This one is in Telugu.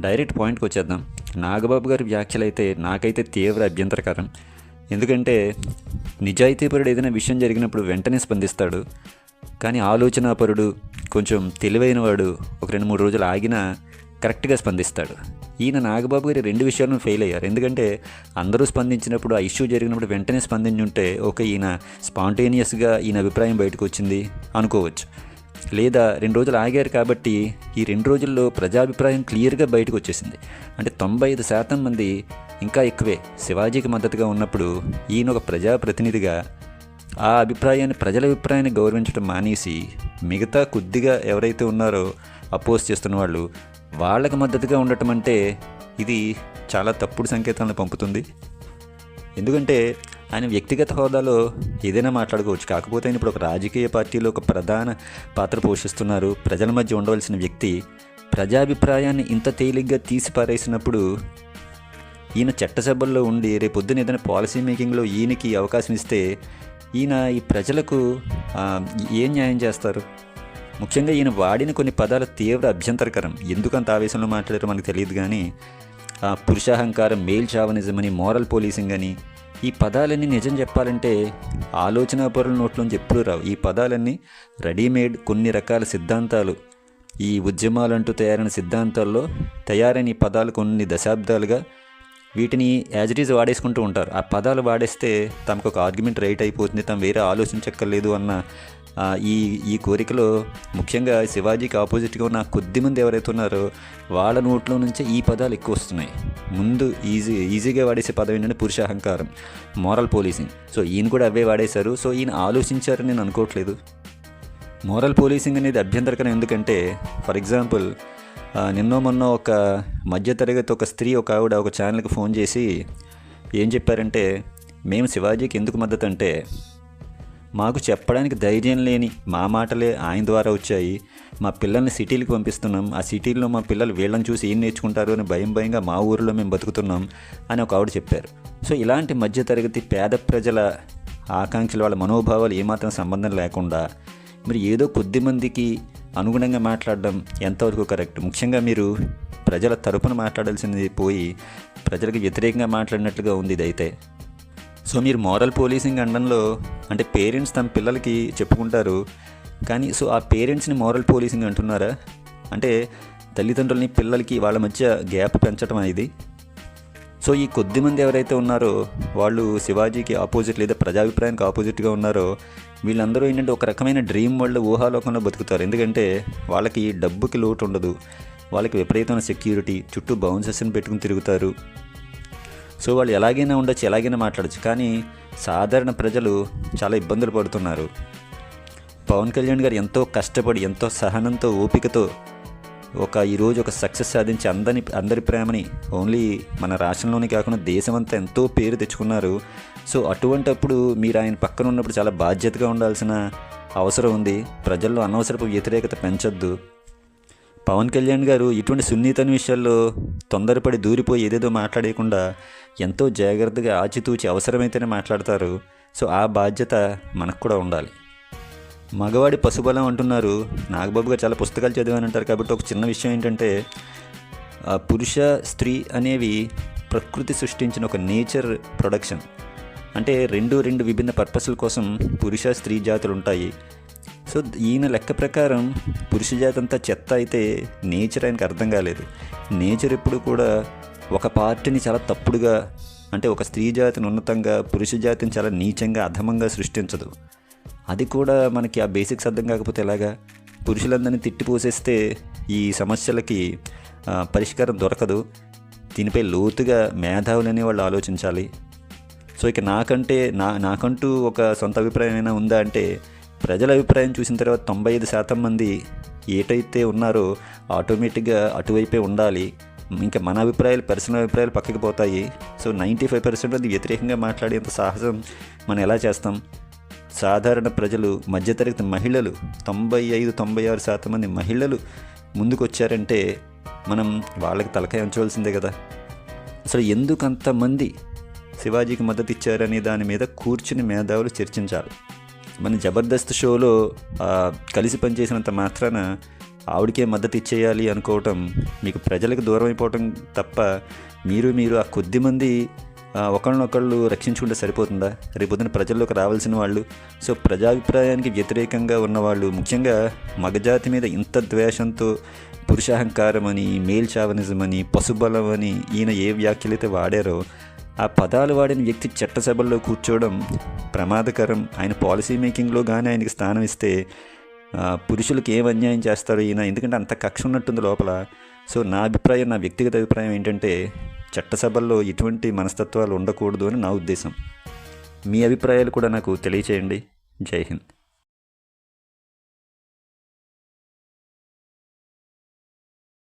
డైరెక్ట్ పాయింట్కి వచ్చేద్దాం. నాగబాబు గారి వ్యాఖ్యలు అయితే నాకైతే తీవ్ర అభ్యంతరకరం. ఎందుకంటే నిజాయితీపరుడు ఏదైనా విషయం జరిగినప్పుడు వెంటనే స్పందిస్తాడు. కానీ ఆలోచనాపరుడు, కొంచెం తెలివైన వాడు ఒక 2-3 రోజులు ఆగినా కరెక్ట్గా స్పందిస్తాడు. ఈయన నాగబాబు గారి 2 విషయాలను ఫెయిల్ అయ్యారు. ఎందుకంటే అందరూ స్పందించినప్పుడు, ఆ ఇష్యూ జరిగినప్పుడు వెంటనే స్పందించుంటే ఓకే, ఈయన స్పాంటేనియస్గా ఈయన అభిప్రాయం బయటకు వచ్చింది అనుకోవచ్చు. లేదా 2 రోజులు ఆగారు కాబట్టి ఈ 2 రోజుల్లో ప్రజాభిప్రాయం క్లియర్గా బయటకు వచ్చేసింది. అంటే 95% మంది, ఇంకా ఎక్కువే, శివాజీకి మద్దతుగా ఉన్నప్పుడు ఈయన ఒక ప్రజాప్రతినిధిగా ఆ అభిప్రాయాన్ని, ప్రజల అభిప్రాయాన్ని గౌరవించడం మానేసి మిగతా కొద్దిగా ఎవరైతే ఉన్నారో అపోజ్ చేస్తున్న వాళ్ళు, వాళ్ళకి మద్దతుగా ఉండటం అంటే ఇది చాలా తప్పుడు సంకేతాలను పంపుతుంది. ఎందుకంటే ఆయన వ్యక్తిగత హోదాలో ఏదైనా మాట్లాడుకోవచ్చు. కాకపోతే ఆయన ఇప్పుడు ఒక రాజకీయ పార్టీలో ఒక ప్రధాన పాత్ర పోషిస్తున్నారు. ప్రజల మధ్య ఉండవలసిన వ్యక్తి ప్రజాభిప్రాయాన్ని ఇంత తేలిగ్గా తీసి పారేసినప్పుడు ఈయన చట్టసభల్లో ఉండి రేపొద్దున ఏదైనా పాలసీ మేకింగ్లో ఈయనకి అవకాశం ఇస్తే ఈయన ఈ ప్రజలకు ఏం న్యాయం చేస్తారు? ముఖ్యంగా ఈయన వాడిన కొన్ని పదాలు తీవ్ర అభ్యంతరకరం. ఎందుకంత ఆవేశంలో మాట్లాడారో మనకు తెలియదు. కానీ పురుషాహంకారం, మేల్ చావనిజం అని, మోరల్ పోలీసింగ్ అని, ఈ పదాలన్నీ నిజం చెప్పాలంటే ఆలోచనా పరుల నోట్లోంచి ఎప్పుడూ రావు. ఈ పదాలన్నీ రెడీమేడ్ కొన్ని రకాల సిద్ధాంతాలు, ఈ ఉద్యమాలంటూ తయారైన సిద్ధాంతాల్లో తయారైన ఈ పదాలు కొన్ని దశాబ్దాలుగా వీటిని యాజ్ ఇట్ ఈజ్ వాడేసుకుంటూ ఉంటారు. ఆ పదాలు వాడేస్తే తమకు ఒక ఆర్గ్యుమెంట్ రైట్ అయిపోతుంది, తమ వేరే ఆలోచించక్కర్లేదు అన్న ఈ కోరికలో ముఖ్యంగా శివాజీకి ఆపోజిట్గా ఉన్న కొద్దిమంది ఎవరైతే ఉన్నారో వాళ్ళ నోట్లో నుంచే ఈ పదాలు ఎక్కువ వస్తున్నాయి. ముందు ఈజీగా వాడేసే పదం ఏంటంటే పురుషాహంకారం, మోరల్ పోలీసింగ్. సో ఈయన కూడా అవే వాడేశారు. సో ఈయన ఆలోచించారని నేను అనుకోవట్లేదు. మోరల్ పోలీసింగ్ అనేది అభ్యంతరకరం. ఎందుకంటే ఫర్ ఎగ్జాంపుల్ నిన్నో మొన్న ఒక మధ్యతరగతి ఒక స్త్రీ, ఒక ఆవిడ ఒక ఛానల్కి ఫోన్ చేసి ఏం చెప్పారంటే, మేము శివాజీకి ఎందుకు మద్దతు అంటే, మాకు చెప్పడానికి ధైర్యం లేని మా మాటలే ఆయన ద్వారా వచ్చాయి. మా పిల్లల్ని సిటీలకు పంపిస్తున్నాం. ఆ సిటీల్లో మా పిల్లలు వీళ్ళని చూసి ఏం నేర్చుకుంటారు అని భయంగా మా ఊరిలో మేము బతుకుతున్నాం అని ఒక ఆవిడ చెప్పారు. సో ఇలాంటి మధ్యతరగతి పేద ప్రజల ఆకాంక్షలు, వాళ్ళ మనోభావాలు ఏమాత్రం సంబంధం లేకుండా మరి ఏదో కొద్ది మందికి అనుగుణంగా మాట్లాడడం ఎంతవరకు కరెక్ట్? ముఖ్యంగా మీరు ప్రజల తరపున మాట్లాడాల్సింది పోయి ప్రజలకు వ్యతిరేకంగా మాట్లాడినట్లుగా ఉంది ఇదైతే. సో మీరు మోరల్ పోలీసింగ్ అనడంలో అంటే పేరెంట్స్ తమ పిల్లలకి చెప్పుకుంటారు, కానీ సో ఆ పేరెంట్స్ని మోరల్ పోలీసింగ్ అంటున్నారా? అంటే తల్లిదండ్రులని పిల్లలకి వాళ్ళ మధ్య గ్యాప్ పెంచడం ఇది. సో ఈ కొద్దిమంది ఎవరైతే ఉన్నారో వాళ్ళు శివాజీకి ఆపోజిట్ లేదా ప్రజాభిప్రాయానికి ఆపోజిట్గా ఉన్నారో వీళ్ళందరూ ఏంటంటే ఒక రకమైన డ్రీమ్ వరల్డ్, ఊహాలోకంలో బతుకుతారు. ఎందుకంటే వాళ్ళకి డబ్బుకి లోటు ఉండదు, వాళ్ళకి విపరీతమైన సెక్యూరిటీ, చుట్టూ బౌన్సర్స్ని పెట్టుకుని తిరుగుతారు. సో వాళ్ళు ఎలాగైనా ఉండొచ్చు, ఎలాగైనా మాట్లాడచ్చు. కానీ సాధారణ ప్రజలు చాలా ఇబ్బందులు పడుతున్నారు. పవన్ కళ్యాణ్ గారు ఎంతో కష్టపడి, ఎంతో సహనంతో, ఓపికతో ఈరోజు ఒక సక్సెస్ సాధించి అందరి ప్రేమని ఓన్లీ మన రాష్ట్రంలోనే కాకుండా దేశమంతా ఎంతో పేరు తెచ్చుకున్నారు. సో అటువంటప్పుడు మీరు ఆయన పక్కన ఉన్నప్పుడు చాలా బాధ్యతగా ఉండాల్సిన అవసరం ఉంది. ప్రజల్లో అనవసరపు వ్యతిరేకత పెంచొద్దు. పవన్ కళ్యాణ్ గారు ఇటువంటి సున్నితమైన విషయాల్లో తొందరపడి దూరిపోయి ఏదేదో మాట్లాడేయకుండా ఎంతో జాగ్రత్తగా ఆచితూచి అవసరమైతేనే మాట్లాడతారు. సో ఆ బాధ్యత మనకు కూడా ఉండాలి. మగవాడి పశుబలం అంటున్నారు. నాగబాబు గారు చాలా పుస్తకాలు చదివానంటారు. కాబట్టి ఒక చిన్న విషయం ఏంటంటే, పురుష స్త్రీ అనేవి ప్రకృతి సృష్టించిన ఒక నేచర్ ప్రొడక్షన్. అంటే రెండు విభిన్న పర్పస్ల కోసం పురుష స్త్రీ జాతులు ఉంటాయి. సో ఈయన లెక్క ప్రకారం పురుష జాతి అంతా చెత్త అయితే నేచర్ ఆయనకు అర్థం కాలేదు. నేచర్ ఎప్పుడు కూడా ఒక పార్టీని చాలా తప్పుడుగా, అంటే ఒక స్త్రీ జాతిని ఉన్నతంగా, పురుష జాతిని చాలా నీచంగా, అధమంగా సృష్టించదు. అది కూడా మనకి ఆ బేసిక్స్ అర్థం కాకపోతే ఎలాగా? పురుషులందరినీ తిట్టిపోసేస్తే ఈ సమస్యలకి పరిష్కారం దొరకదు. దీనిపై లోతుగా మేధావులు అనేవాళ్ళు ఆలోచించాలి. సో ఇక నాకంటూ ఒక సొంత అభిప్రాయం ఏమైనా ఉందా అంటే, ప్రజల అభిప్రాయం చూసిన తర్వాత 95% మంది ఏటైతే ఉన్నారో ఆటోమేటిక్గా అటువైపే ఉండాలి. ఇంకా మన అభిప్రాయాలు, పర్సనల్ అభిప్రాయాలు పక్కకి పోతాయి. సో 95% అది వ్యతిరేకంగా మాట్లాడేంత సాహసం మనం ఎలా చేస్తాం? సాధారణ ప్రజలు, మధ్యతరగతి మహిళలు, 95-96% మంది మహిళలు ముందుకు వచ్చారంటే మనం వాళ్ళకి తలకాయ ఉంచవలసిందే కదా. అసలు ఎందుకు అంతమంది శివాజీకి మద్దతు ఇచ్చారనే దాని మీద కూర్చుని మేధావులు చర్చించాలి. మన జబర్దస్త్ షోలో కలిసి పనిచేసినంత మాత్రాన ఆవిడకే మద్దతు ఇచ్చేయాలి అనుకోవటం మీకు ప్రజలకు దూరం అయిపోవటం తప్ప మీరు ఆ కొద్దిమంది ఒకళ్ళనొకళ్ళు రక్షించుకుంటే సరిపోతుందా? రేపొద్దున ప్రజల్లోకి రావాల్సిన వాళ్ళు. సో ప్రజాభిప్రాయానికి వ్యతిరేకంగా ఉన్నవాళ్ళు, ముఖ్యంగా మగజాతి మీద ఇంత ద్వేషంతో పురుషాహంకారం అని, మేల్ చావనిజం అని, పశుబలం అని ఈయన ఏ వ్యాఖ్యలైతే వాడారో ఆ పదాలు వాడిన వ్యక్తి చట్టసభల్లో కూర్చోవడం ప్రమాదకరం. ఆయన పాలసీ మేకింగ్లో కానీ ఆయనకి స్థానం ఇస్తే పురుషులకు ఏం అన్యాయం చేస్తారో ఈయన, ఎందుకంటే అంత కక్ష ఉన్నట్టుంది లోపల. సో నా అభిప్రాయం, నా వ్యక్తిగత అభిప్రాయం ఏంటంటే చట్టసభల్లో ఇటువంటి మనస్తత్వాలు ఉండకూడదు అని నా ఉద్దేశం. మీ అభిప్రాయాలు కూడా నాకు తెలియచేయండి. జై హింద్.